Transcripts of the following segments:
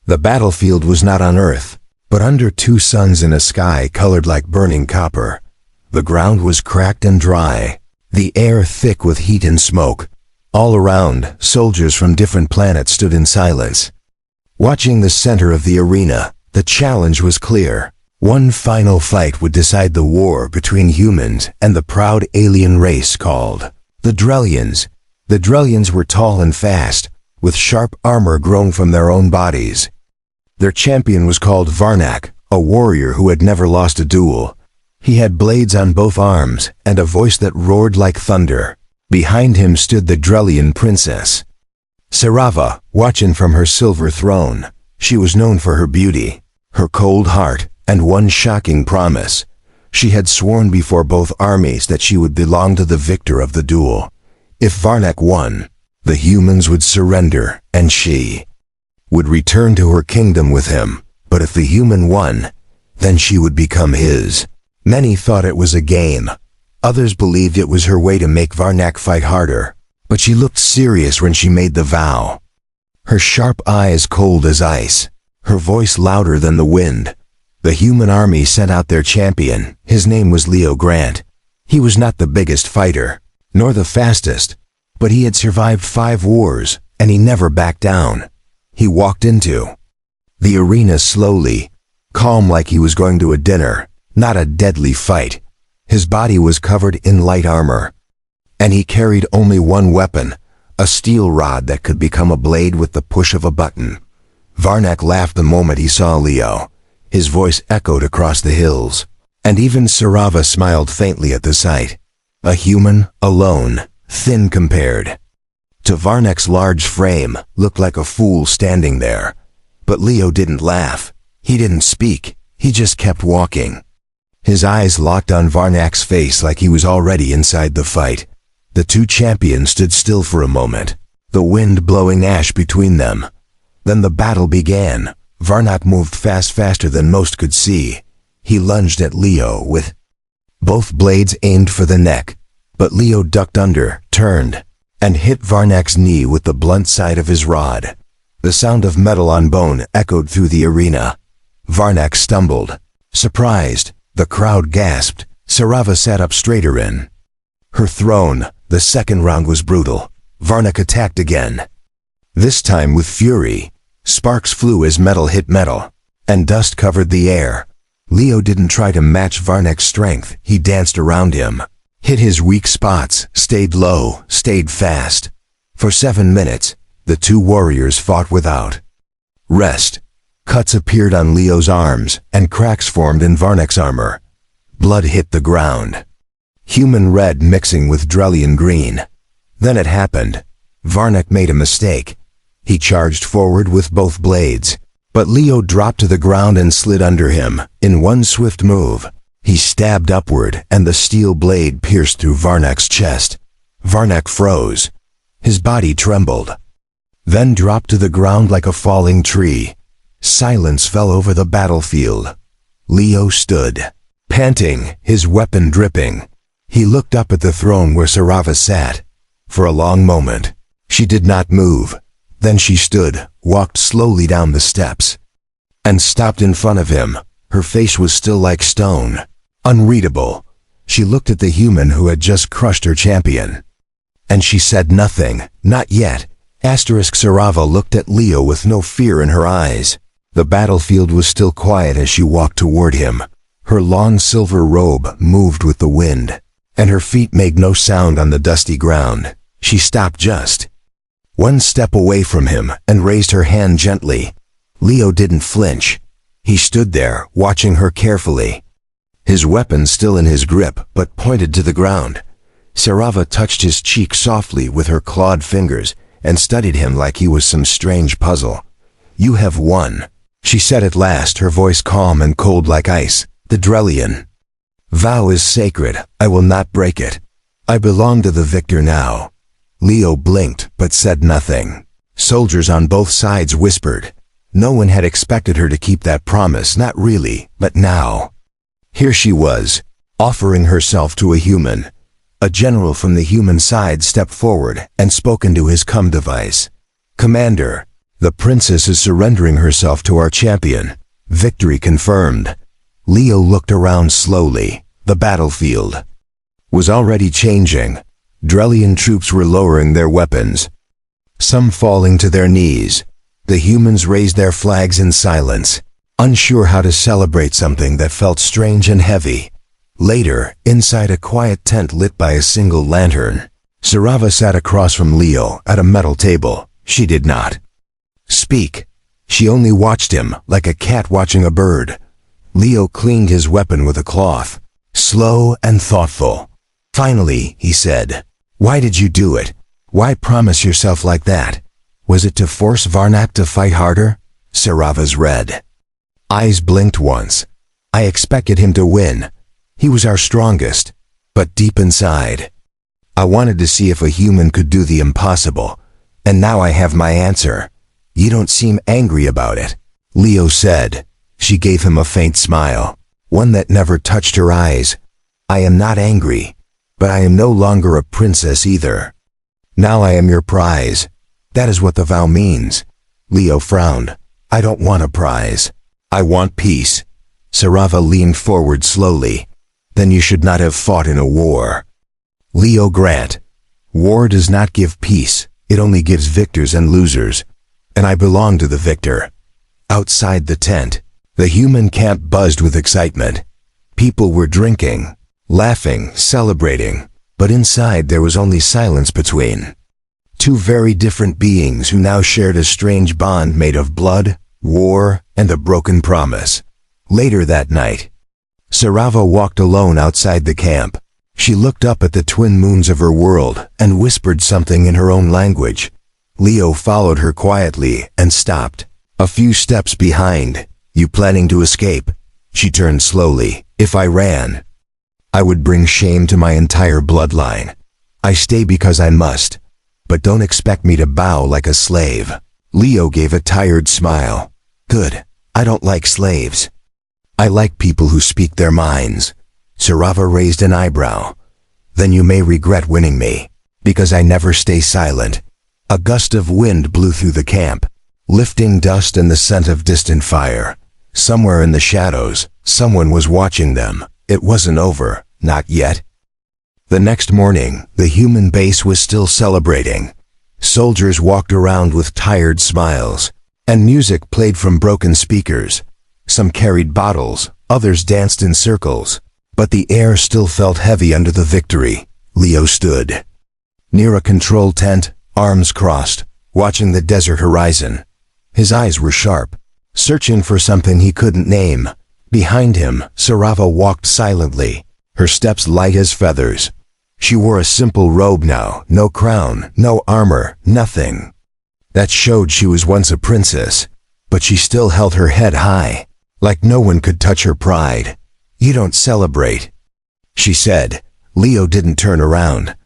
The battlefield was not on Earth, but under two suns in a sky colored like burning copper. The ground was cracked and dry, the air thick with heat and smoke. All around, soldiers from different planets stood in silence. Watching the center of the arena, the challenge was clear. One final fight would decide the war between humans and the proud alien race called the Drellians. The Drellians were tall and fast, with sharp armor grown from their own bodies. Their champion was called Varnak, a warrior who had never lost a duel. He had blades on both arms and a voice that roared like thunder. Behind him stood the Drellian princess, Sarava, watching from her silver throne. She was known for her beauty, her cold heart, and one shocking promise. She had sworn before both armies that she would belong to the victor of the duel. If Varnak won, the humans would surrender, and she would return to her kingdom with him. But if the human won, then she would become his. Many thought it was a game. Others believed it was her way to make Varnak fight harder. But she looked serious when she made the vow. Her sharp eyes cold as ice, her voice louder than the wind. The human army sent out their champion. His name was Leo Grant. He was not the biggest fighter, nor the fastest, but he had survived 5 wars, and he never backed down. He walked into the arena slowly, calm like he was going to a dinner, not a deadly fight. His body was covered in light armor, and he carried only one weapon, a steel rod that could become a blade with the push of a button. Varnak laughed the moment he saw Leo. His voice echoed across the hills, and even Sarava smiled faintly at the sight. A human, alone, thin compared to Varnak's large frame, looked like a fool standing there. But Leo didn't laugh. He didn't speak. He just kept walking. His eyes locked on Varnak's face like he was already inside the fight. The two champions stood still for a moment, the wind blowing ash between them. Then the battle began. Varnak moved faster than most could see. He lunged at Leo with both blades aimed for the neck, but Leo ducked under, turned, and hit Varnak's knee with the blunt side of his rod. The sound of metal on bone echoed through the arena. Varnak stumbled. Surprised, the crowd gasped. Sarava sat up straighter in her throne. The second round was brutal. Varnak attacked again, this time with fury. Sparks flew as metal hit metal, and dust covered the air. Leo didn't try to match Varnak's strength. He danced around him, hit his weak spots, stayed low, stayed fast. For 7 minutes, the two warriors fought without rest. Cuts appeared on Leo's arms, and cracks formed in Varnak's armor. Blood hit the ground, human red mixing with Drellian green. Then it happened. Varnak made a mistake. He charged forward with both blades, but Leo dropped to the ground and slid under him. In one swift move, he stabbed upward, and the steel blade pierced through Varnak's chest. Varnak froze. His body trembled, then dropped to the ground like a falling tree. Silence fell over the battlefield. Leo stood, panting, his weapon dripping. He looked up at the throne where Sarava sat. For a long moment, she did not move. Then she stood, walked slowly down the steps, and stopped in front of him. Her face was still like stone, unreadable. She looked at the human who had just crushed her champion, and she said nothing. Not yet. Sarava looked at Leo with no fear in her eyes. The battlefield was still quiet as she walked toward him. Her long silver robe moved with the wind, and her feet made no sound on the dusty ground. She stopped just 1 step away from him and raised her hand gently. Leo didn't flinch. He stood there, watching her carefully, his weapon still in his grip but pointed to the ground. Sarava touched his cheek softly with her clawed fingers and studied him like he was some strange puzzle. "You have won," she said at last, her voice calm and cold like ice. "The Drellian vow is sacred. I will not break it. I belong to the victor now." Leo blinked but said nothing. Soldiers on both sides whispered. No one had expected her to keep that promise, not really, but now. Here she was, offering herself to a human. A general from the human side stepped forward and spoke into his cum device. "Commander, The princess is surrendering herself to our champion. Victory confirmed. Leo looked around slowly. The battlefield was already changing. Drellian troops were lowering their weapons, some falling to their knees. The humans raised their flags in silence, unsure how to celebrate something that felt strange and heavy. Later, inside a quiet tent lit by a single lantern, Sarava sat across from Leo at a metal table. She did not speak. She only watched him like a cat watching a bird. Leo cleaned his weapon with a cloth, slow and thoughtful. Finally, he said, "Why did you do it? Why promise yourself like that? Was it to force Varnak to fight harder?" Sarava's red eyes blinked once. "I expected him to win. He was our strongest. But deep inside, I wanted to see if a human could do the impossible. And now I have my answer." "You don't seem angry about it," Leo said. She gave him a faint smile, one that never touched her eyes. "I am not angry, but I am no longer a princess either. Now I am your prize. That is what the vow means." Leo frowned. "I don't want a prize. I want peace." Sarava leaned forward slowly. "Then you should not have fought in a war." Leo Grant, "War does not give peace. It only gives victors and losers. And I belong to the victor." Outside the tent, the human camp buzzed with excitement. People were drinking, laughing, celebrating, but inside there was only silence between two very different beings who now shared a strange bond made of blood, war, and a broken promise. Later that night, Sarava walked alone outside the camp. She looked up at the twin moons of her world and whispered something in her own language. Leo followed her quietly and stopped, a few steps behind. "You planning to escape?" She turned slowly. "If I ran, I would bring shame to my entire bloodline. I stay because I must, but don't expect me to bow like a slave." Leo gave a tired smile. "Good. I don't like slaves. I like people who speak their minds." Sarava raised an eyebrow. "Then you may regret winning me, because I never stay silent." A gust of wind blew through the camp, lifting dust and the scent of distant fire. Somewhere in the shadows, someone was watching them. It wasn't over, not yet. The next morning, the human base was still celebrating. Soldiers walked around with tired smiles, and music played from broken speakers. Some carried bottles, others danced in circles, but the air still felt heavy under the victory. Leo stood near a control tent, arms crossed, watching the desert horizon. His eyes were sharp, searching for something he couldn't name. Behind him, Sarava walked silently, her steps light as feathers. She wore a simple robe now, no crown, no armor, nothing that showed she was once a princess, but she still held her head high, like no one could touch her pride. "You don't celebrate," she said. Leo didn't turn around.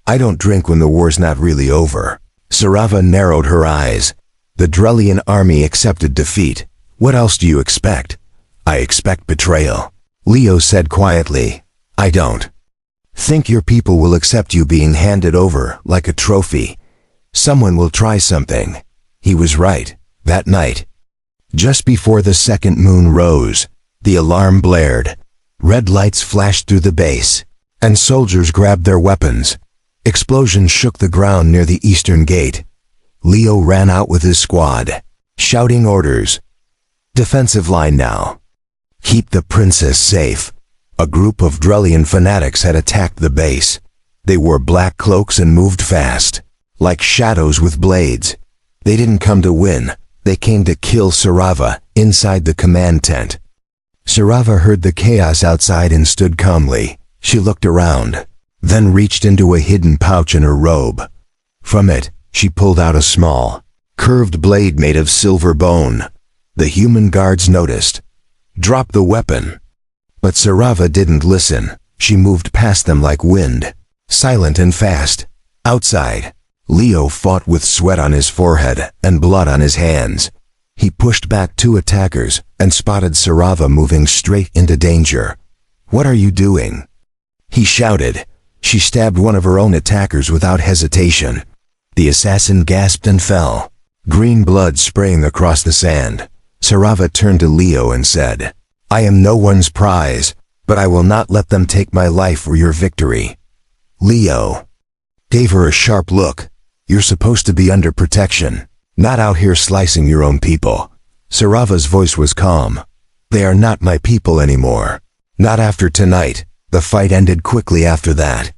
"I don't drink when the war's not really over." Sarava narrowed her eyes. "The Drellian army accepted defeat. What else do you expect?" "I expect betrayal," Leo said quietly. "I don't think your people will accept you being handed over like a trophy. Someone will try something." He was right. That night, just before the second moon rose, the alarm blared. Red lights flashed through the base, and soldiers grabbed their weapons. Explosions shook the ground near the eastern gate. Leo ran out with his squad, shouting orders. "Defensive line now. Keep the princess safe." A group of Drellian fanatics had attacked the base. They wore black cloaks and moved fast, like shadows with blades. They didn't come to win. They came to kill Sarava inside the command tent. Sarava heard the chaos outside and stood calmly. She looked around, then reached into a hidden pouch in her robe. From it, she pulled out a small, curved blade made of silver bone. The human guards noticed. "Drop the weapon." But Sarava didn't listen. She moved past them like wind, silent and fast. Outside, Leo fought with sweat on his forehead and blood on his hands. He pushed back two attackers and spotted Sarava moving straight into danger. "What are you doing?" he shouted. She stabbed one of her own attackers without hesitation. The assassin gasped and fell. green blood spraying across the sand. Sarava turned to Leo and said, "I am no one's prize, but I will not let them take my life for your victory." Leo gave her a sharp look. "You're supposed to be under protection, not out here slicing your own people." Sarava's voice was calm. "They are not my people anymore. Not after tonight." The fight ended quickly after that.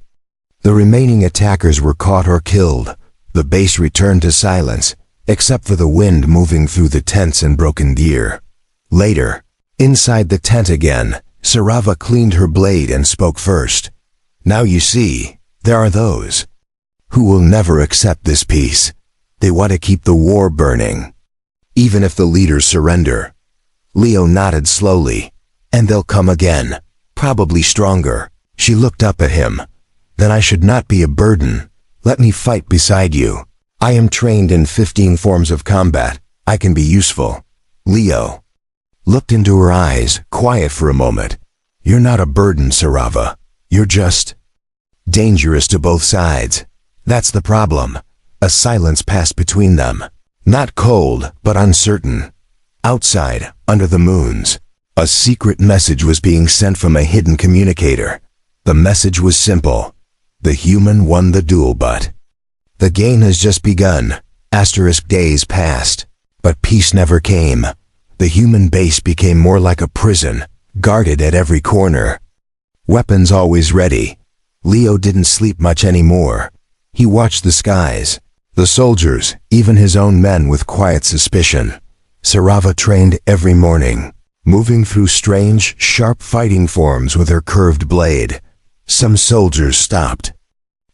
The remaining attackers were caught or killed. The base returned to silence, except for the wind moving through the tents and broken gear. Later, inside the tent again, Sarava cleaned her blade and spoke first. "Now you see, there are those who will never accept this peace. They want to keep the war burning, even if the leaders surrender." Leo nodded slowly. "And they'll come again, probably stronger." She looked up at him. "Then I should not be a burden. Let me fight beside you. I am trained in 15 forms of combat. I can be useful." Leo looked into her eyes, quiet for a moment. "You're not a burden, Sarava. You're just dangerous to both sides. That's the problem." A silence passed between them. Not cold, but uncertain. Outside, under the moons, a secret message was being sent from a hidden communicator. The message was simple. The human won the duel, but the game has just begun. Days passed, but peace never came. The human base became more like a prison, guarded at every corner. Weapons always ready. Leo didn't sleep much anymore. He watched the skies, the soldiers, even his own men with quiet suspicion. Sarava trained every morning, moving through strange, sharp fighting forms with her curved blade. Some soldiers stopped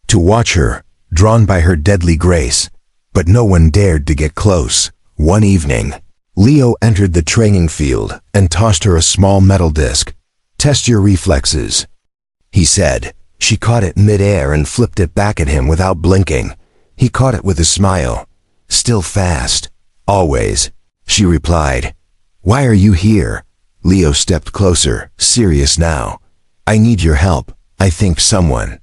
to watch her, drawn by her deadly grace, but no one dared to get close. One evening, Leo entered the training field and tossed her a small metal disc. "Test your reflexes," he said. She caught it mid-air and flipped it back at him without blinking. He caught it with a smile. "Still fast." "Always," she replied. "Why are you here?" Leo stepped closer, serious now. "I need your help. I think someone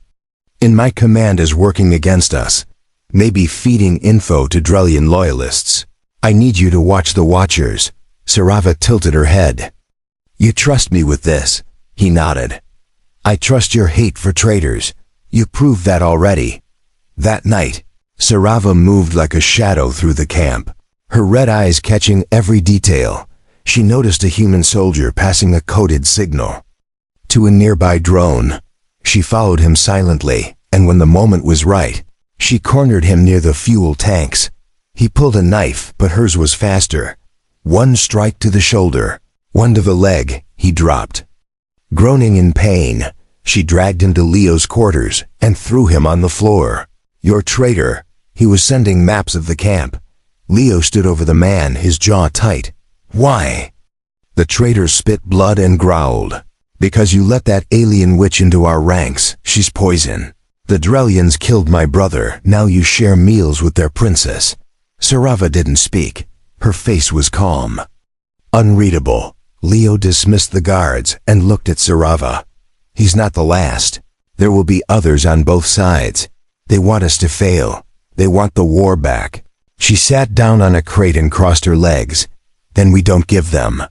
in my command is working against us. Maybe feeding info to Drellian loyalists. I need you to watch the Watchers." Sarava tilted her head. "You trust me with this?" He nodded. "I trust your hate for traitors. You proved that already." That night, Sarava moved like a shadow through the camp, her red eyes catching every detail. She noticed a human soldier passing a coded signal to a nearby drone. She followed him silently, and when the moment was right, she cornered him near the fuel tanks. He pulled a knife, but hers was faster. One strike to the shoulder, one to the leg. He dropped. Groaning in pain, she dragged him to Leo's quarters and threw him on the floor. "You're traitor." He was sending maps of the camp. Leo stood over the man, his jaw tight. "Why?" The traitor spit blood and growled. "Because you let that alien witch into our ranks. She's poison. The Drellians killed my brother. Now you share meals with their princess." Sarava didn't speak. Her face was calm, unreadable. Leo dismissed the guards and looked at Sarava. "He's not the last. There will be others on both sides. They want us to fail. They want the war back." She sat down on a crate and crossed her legs. "Then we don't give them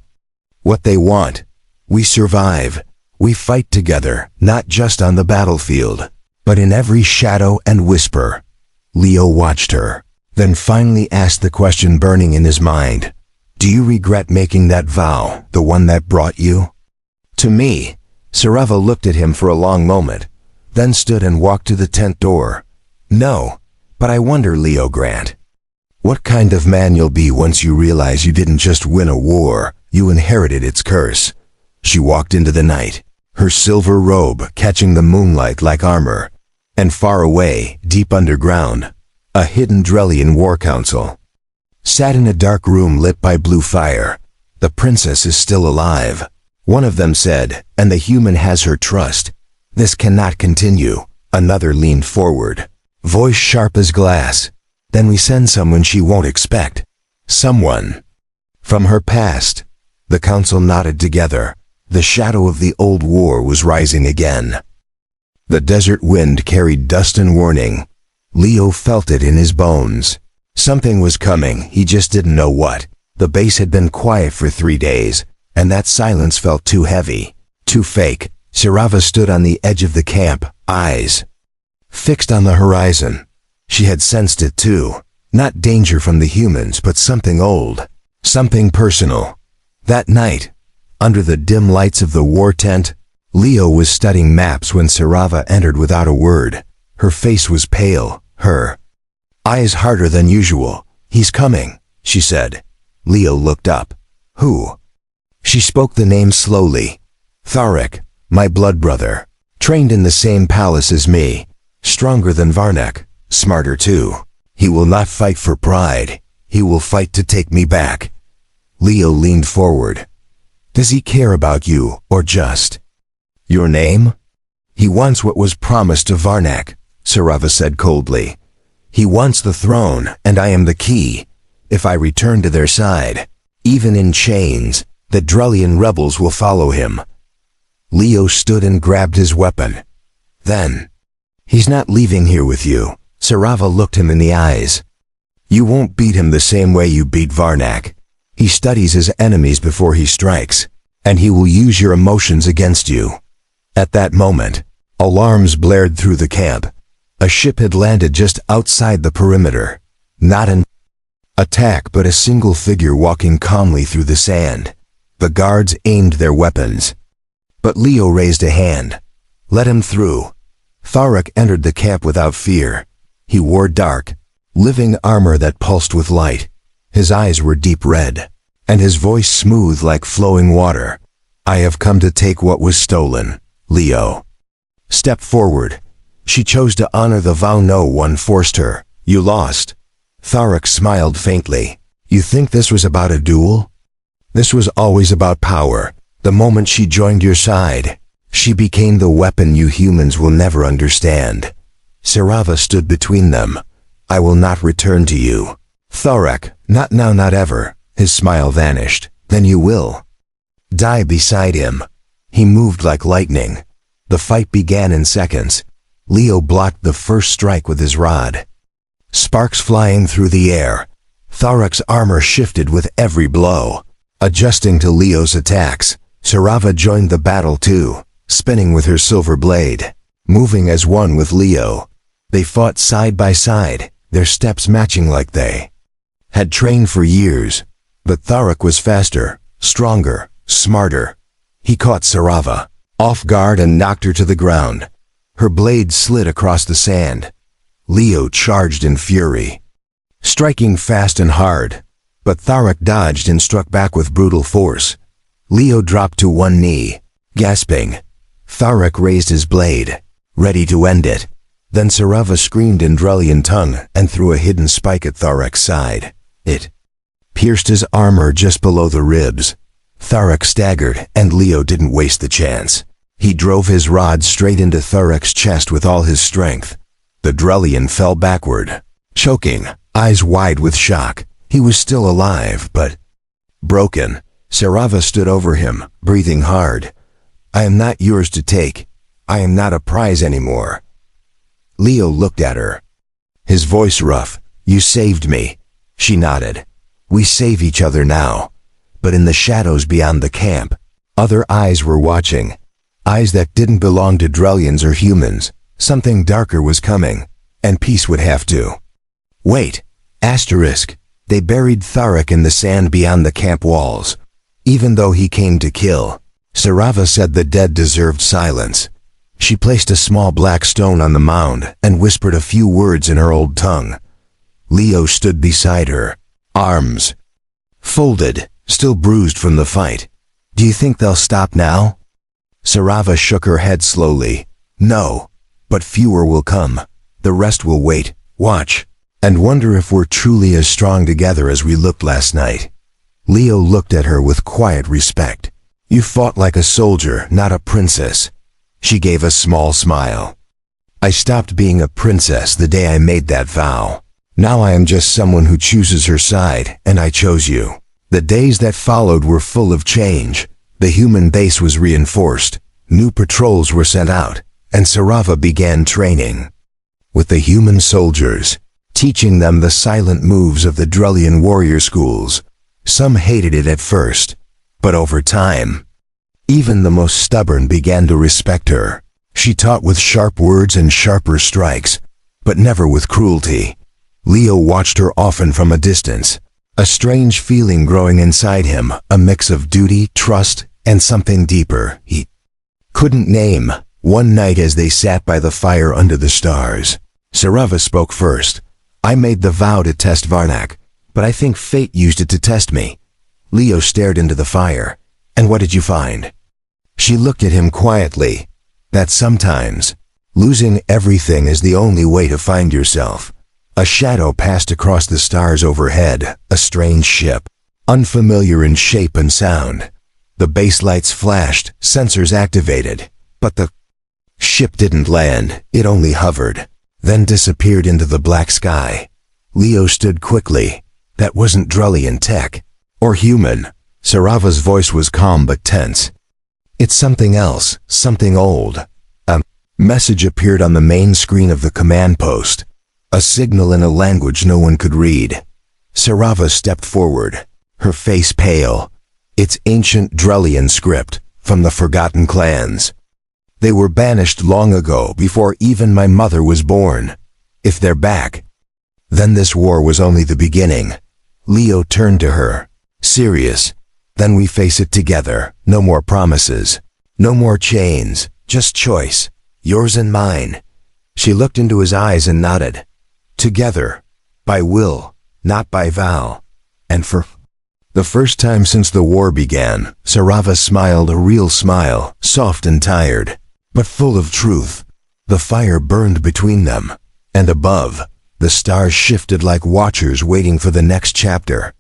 what they want. We survive. We fight together, not just on the battlefield, but in every shadow and whisper." Leo watched her, then finally asked the question burning in his mind. "Do you regret making that vow, the one that brought you to me?" Sarava looked at him for a long moment, then stood and walked to the tent door. "No, but I wonder, Leo Grant, what kind of man you'll be once you realize you didn't just win a war, you inherited its curse." She walked into the night, her silver robe catching the moonlight like armor, and far away, deep underground, a hidden Drellian war council sat in a dark room lit by blue fire. "The princess is still alive," one of them said, "and the human has her trust. This cannot continue." Another leaned forward, voice sharp as glass. "Then we send someone she won't expect. Someone from her past." The council nodded together. The shadow of the old war was rising again. The desert wind carried dust and warning. Leo felt it in his bones. Something was coming, he just didn't know what. The base had been quiet for 3 days, and that silence felt too heavy, too fake. Sarava stood on the edge of the camp, eyes fixed on the horizon. She had sensed it too. Not danger from the humans, but something old, something personal. That night, under the dim lights of the war tent, Leo was studying maps when Sarava entered without a word. Her face was pale, her eyes harder than usual. "He's coming," she said. Leo looked up. "Who?" She spoke the name slowly. "Tharek, my blood brother. Trained in the same palace as me. Stronger than Varnak, smarter too. He will not fight for pride. He will fight to take me back." Leo leaned forward. "Does he care about you, or just your name?" "He wants what was promised to Varnak," Sarava said coldly. "He wants the throne, and I am the key. If I return to their side, even in chains, the Drellian rebels will follow him." Leo stood and grabbed his weapon. Then, "He's not leaving here with you." Sarava looked him in the eyes. "You won't beat him the same way you beat Varnak. He studies his enemies before he strikes, and he will use your emotions against you." At that moment, alarms blared through the camp. A ship had landed just outside the perimeter. Not an attack, but a single figure walking calmly through the sand. The guards aimed their weapons. But Leo raised a hand. "Let him through." Tharek entered the camp without fear. He wore dark, living armor that pulsed with light. His eyes were deep red, and his voice smooth like flowing water. "I have come to take what was stolen." Leo stepped forward. She chose to honor the vow no one forced her. "You lost." Tharek smiled faintly. "You think this was about a duel?" "This was always about power. The moment she joined your side, she became the weapon you humans will never understand." Sarava stood between them. "I will not return to you." "Tharek, not now, not ever." His smile vanished. "Then you will die beside him." He moved like lightning. The fight began in seconds. Leo blocked the first strike with his rod. Sparks flying through the air. Tharek's armor shifted with every blow. Adjusting to Leo's attacks, Sarava joined the battle too, spinning with her silver blade, moving as one with Leo. They fought side by side, their steps matching like they had trained for years. But Tharek was faster, stronger, smarter. He caught Sarava off guard and knocked her to the ground. Her blade slid across the sand. Leo charged in fury, striking fast and hard. But Tharek dodged and struck back with brutal force. Leo dropped to one knee, gasping. Tharek raised his blade, ready to end it. Then Sarava screamed in Drellian tongue and threw a hidden spike at Tharek's side. It pierced his armor just below the ribs. Tharek staggered, and Leo didn't waste the chance. He drove his rod straight into Tharek's chest with all his strength. The Drellian fell backward, choking, eyes wide with shock. He was still alive, but broken. Sarava stood over him, breathing hard. "I am not yours to take. I am not a prize anymore." Leo looked at her, his voice rough. "You saved me." She nodded. "We save each other now." But in the shadows beyond the camp, other eyes were watching. Eyes that didn't belong to Drellians or humans. Something darker was coming, and peace would have to wait. Asterisk. They buried Tharek in the sand beyond the camp walls. Even though he came to kill, Sarava said the dead deserved silence. She placed a small black stone on the mound and whispered a few words in her old tongue. Leo stood beside her, arms folded, still bruised from the fight. "Do you think they'll stop now?" Sarava shook her head slowly. "No, but fewer will come. The rest will wait, watch, and wonder if we're truly as strong together as we looked last night." Leo looked at her with quiet respect. "You fought like a soldier, not a princess." She gave a small smile. "I stopped being a princess the day I made that vow. Now I am just someone who chooses her side, and I chose you." The days that followed were full of change. The human base was reinforced, new patrols were sent out, and Sarava began training with the human soldiers. teaching them the silent moves of the Drellian warrior schools. Some hated it at first, but over time, even the most stubborn began to respect her. She taught with sharp words and sharper strikes, but never with cruelty. Leo watched her often from a distance, a strange feeling growing inside him, a mix of duty, trust, and something deeper he couldn't name. One night as they sat by the fire under the stars, Sarava spoke first. "I made the vow to test Varnak, but I think fate used it to test me." Leo stared into the fire. "And what did you find?" She looked at him quietly. "That sometimes, losing everything is the only way to find yourself." A shadow passed across the stars overhead, a strange ship, unfamiliar in shape and sound. The base lights flashed, sensors activated, but the ship didn't land, it only hovered, then disappeared into the black sky. Leo stood quickly. That wasn't Drellian tech, or human. Sarava's voice was calm but tense. "It's something else, something old." A message appeared on the main screen of the command post, a signal in a language no one could read. Sarava stepped forward, her face pale. "It's ancient Drellian script, from the Forgotten Clans. They were banished long ago, before even my mother was born. If they're back, then this war was only the beginning." Leo turned to her, serious. "Then we face it together. No more promises. No more chains. Just choice. Yours and mine." She looked into his eyes and nodded. "Together. By will, not by vow." And for the first time since the war began, Sarava smiled, a real smile, soft and tired, but full of truth. The fire burned between them, and above, the stars shifted like watchers waiting for the next chapter.